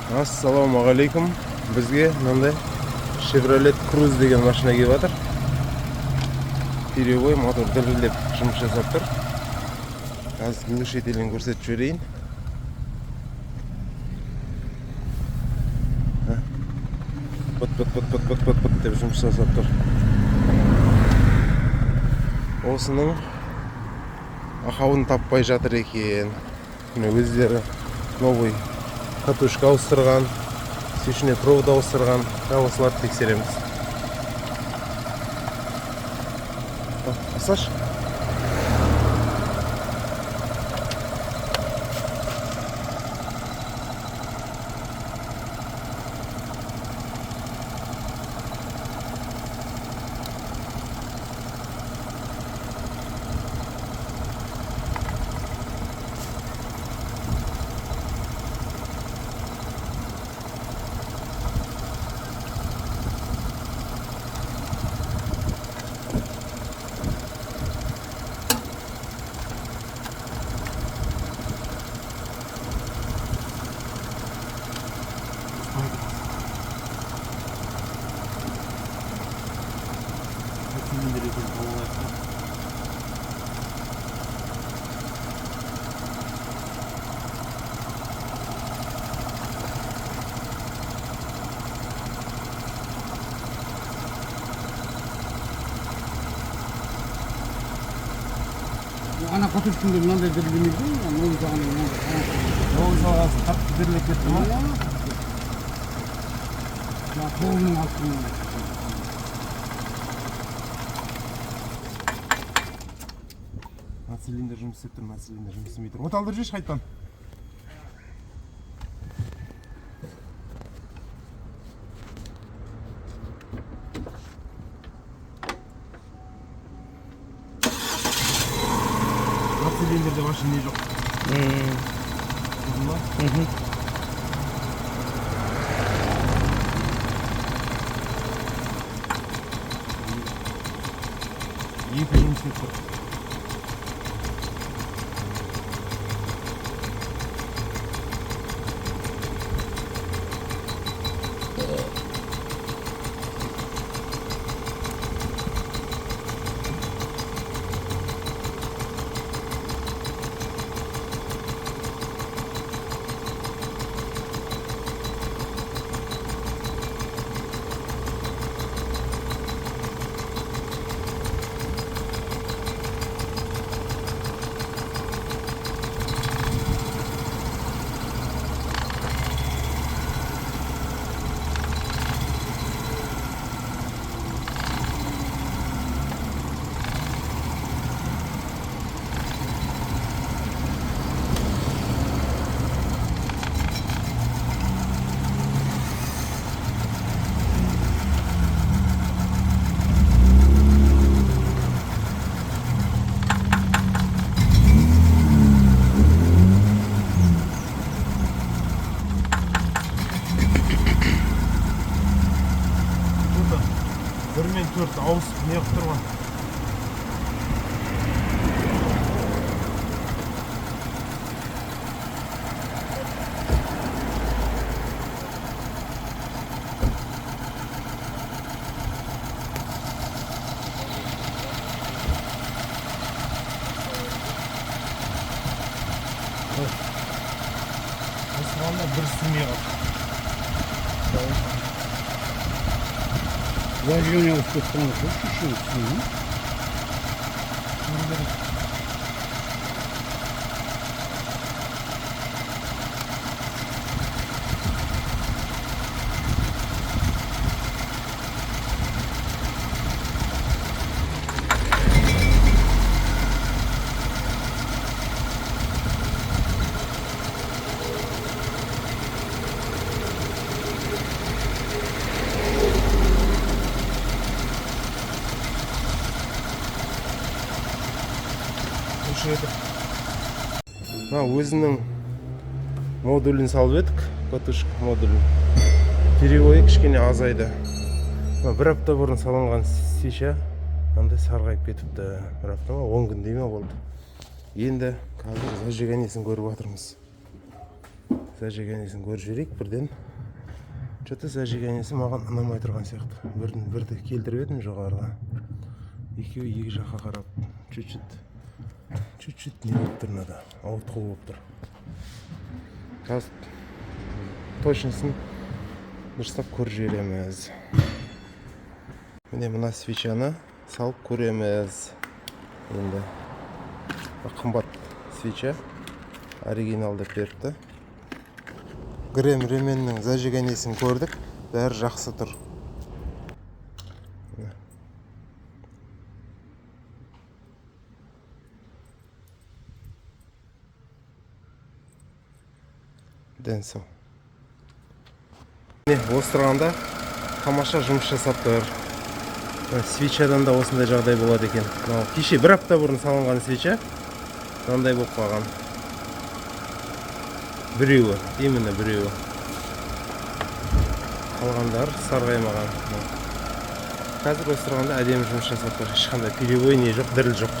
Ассалаумағалейкум. Бізге мынандай Chevrolet Cruze деген машина келіп жатыр. Перевой мотор дірілдеп жұмыс жасап тұр. Қазір күнгі шетелін көрсетіп жіберейін. Быт деп жұмыс жасап тұр. Осының ақауын таппай жатыр екен. Өздері новый катушка ауыстырған, свечный провод ауыстырған. Осыларды тексереміз. Асаш. Ана катушкинде мынандай дірілдемейді ғой, новый салғасын қатты дірілеп кетті ма? Қолының астымен. Цилиндр жұмыс істеп тұр, цилиндр жұмыс істемей тұр. Оталдыр жеш қайттан. Цилиндрде машина не жоқ. Екі жұмыс істеп тұр. Бірмен төрт ауысып не қып тұрған. Осығанда бір сүмей қалды. Зажжение успешного чуть-чуть. Өзінің модулін салып едік, катушка модулін. Перевойы кішкене азайды. Бір апта бұрын салынған свеча андай сарғайып кетіпті. Бір апта ма, 10 күн дейме болды. Енді қазір зажиганиясын көріп жатырмыз. зажиганиясын көріп жіберейік бірден. Что-то зажиганиясы маған ұнамай тұрған сияқты. Бірді келтіріп едім жоғарыға. Екеуі екі жаққа қарап, чуть-чуть не болып тұр мынада, ауытқу болып тұр. Қазір точнысын дұрыстап көріп жібереміз. Міне мына свечаны салып көреміз. Енді қымбат свеча, оригинал деп беріпті. Грем ременнің зажиганиясын көрдік, бәрі жақсы тұр. Дән сау. Осы тұрғанда тамаша жұмыс жасап тұр. Свечадан да осындай жағдай болады екен. Кеше бір апта бұрын салынған свеча мынандай болып қалған. Біреуі, именно біреуі. Қалғандар сарғаймаған. Қазір осы тұрғанда әдемі жұмыс жасап тұр. Ешқандай перебой не жоқ, діріл жоқ.